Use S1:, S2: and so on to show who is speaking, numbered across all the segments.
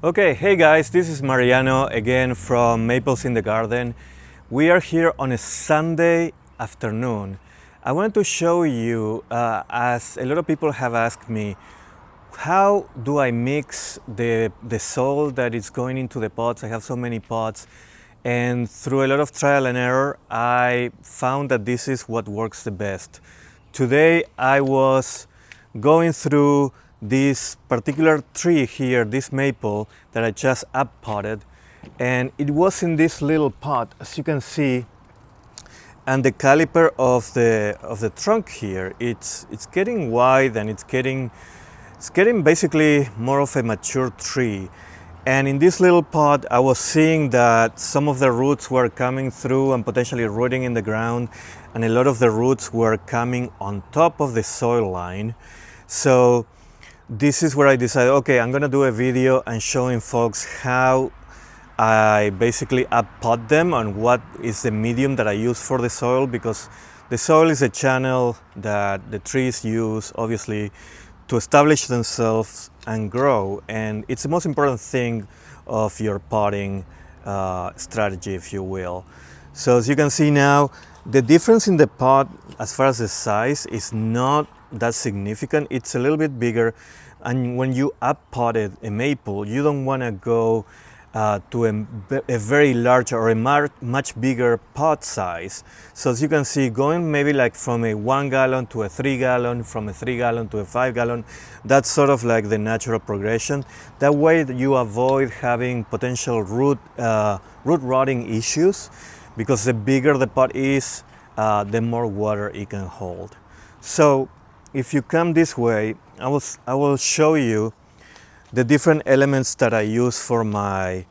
S1: Okay, hey guys, this is Mariano again from Maples in the Garden. We are here on a Sunday afternoon. I wanted to show you, as a lot of people have asked me, how do I mix the soil that is going into the pots? I have so many pots, and through a lot of trial and error, I found that this is what works the best. Today I was going through this particular tree here, this maple that I just up potted, and it was in this little pot, as you can see, and the caliper of the trunk here, it's getting wide, and it's getting basically more of a mature tree. And in this little pot, I was seeing that some of the roots were coming through and potentially rooting in the ground, and a lot of the roots were coming on top of the soil line. So this is where I decided, okay, I'm gonna do a video and showing folks how I basically up-pot them and what is the medium that I use for the soil, because the soil is a channel that the trees use, obviously, to establish themselves and grow, and it's the most important thing of your potting strategy, if you will. So as you can see now, the difference in the pot as far as the size is not that significant. It's a little bit bigger, and when you up-potted a maple, you don't want to go to a very large or a much bigger pot size. So as you can see, going maybe like from a 1 gallon to a 3 gallon, from a 3 gallon to a 5 gallon, that's sort of like the natural progression. That way you avoid having potential root rotting issues, because the bigger the pot is, the more water it can hold. So if you come this way, I will show you the different elements that I use for my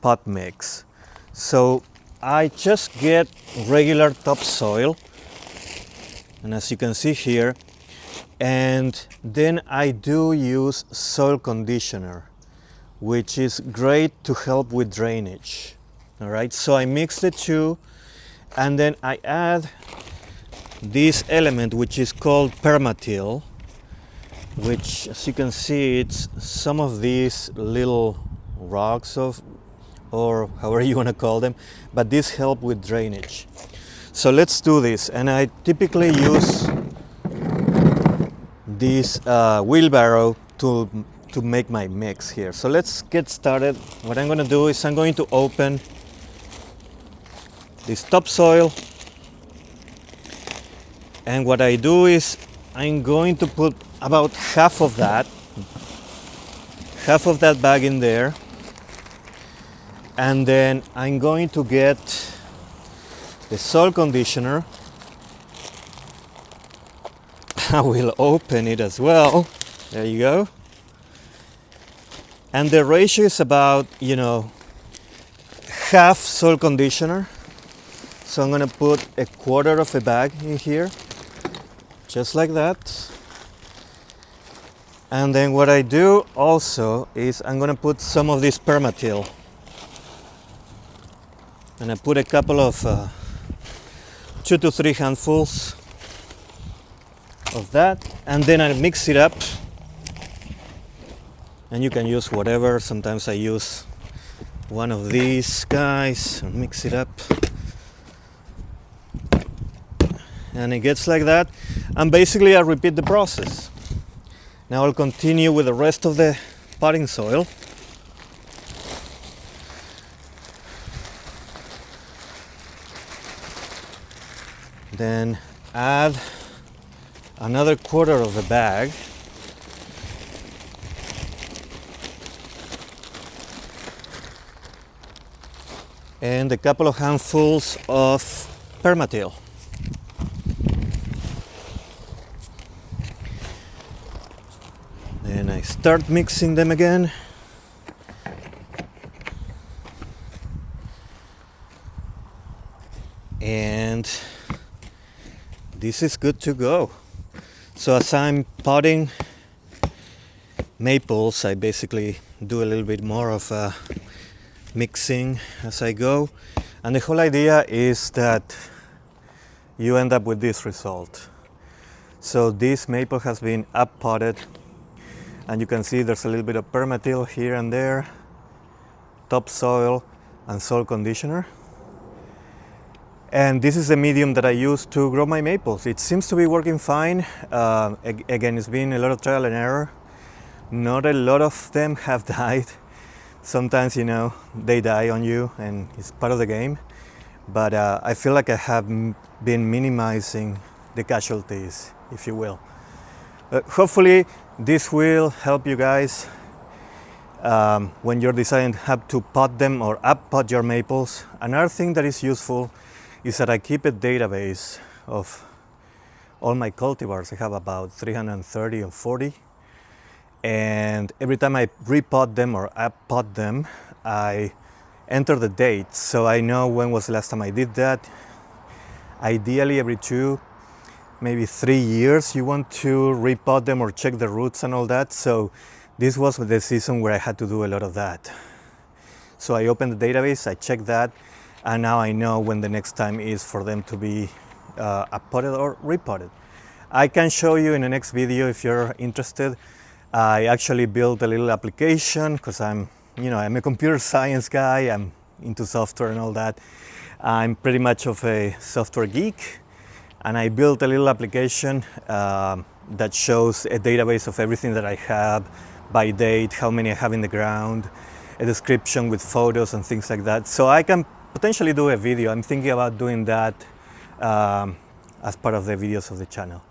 S1: pot mix. So I just get regular topsoil, and as you can see here, and then I do use soil conditioner, which is great to help with drainage. All right, so I mix the two, and then I add this element which is called permatill, which, as you can see, it's some of these little rocks or however you want to call them, but this help with drainage. So let's do this, and I typically use this wheelbarrow to make my mix here. So let's get started. What I'm going to do is I'm going to open this topsoil, and what I do is I'm going to put about half of that bag in there, and then I'm going to get the soil conditioner. I will open it as well. There you go. And the ratio is about, half soil conditioner. So I'm going to put a quarter of a bag in here, just like that. And then what I do also is I'm going to put some of this permatill, and I put a couple of 2 to 3 handfuls of that, and then I mix it up. And you can use whatever. Sometimes I use one of these guys and mix it up, and it gets like that. And basically I repeat the process. Now I'll continue with the rest of the potting soil. Then add another quarter of a bag. And a couple of handfuls of permatill. Then I start mixing them again. And this is good to go. So as I'm potting maples, I basically do a little bit more of mixing as I go. And the whole idea is that you end up with this result. So this maple has been up potted, and you can see there's a little bit of permatill here and there, topsoil and soil conditioner. And this is the medium that I use to grow my maples. It seems to be working fine. Again, it's been a lot of trial and error. Not a lot of them have died. Sometimes, you know, they die on you and it's part of the game. But I feel like I have been minimizing the casualties, if you will. Hopefully this will help you guys when you're deciding how to pot them or up-pot your maples. Another thing that is useful is that I keep a database of all my cultivars. I have about 330 or 40. And every time I repot them or up-pot them, I enter the date. So I know when was the last time I did that. Ideally, every 2, maybe 3 years, you want to repot them or check the roots and all that. So this was the season where I had to do a lot of that. So I opened the database, I checked that, and now I know when the next time is for them to be uppotted or repotted. I can show you in the next video if you're interested. I actually built a little application because I'm a computer science guy. I'm into software and all that. I'm pretty much of a software geek, and I built a little application that shows a database of everything that I have by date, how many I have in the ground, a description with photos and things like that. So I can potentially do a video. I'm thinking about doing that as part of the videos of the channel.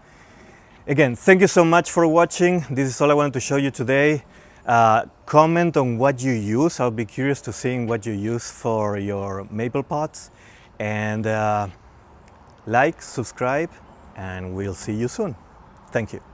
S1: Again, thank you so much for watching. This is all I wanted to show you today. Comment on what you use. I'll be curious to seeing what you use for your maple pots. And like, subscribe, and we'll see you soon. Thank you.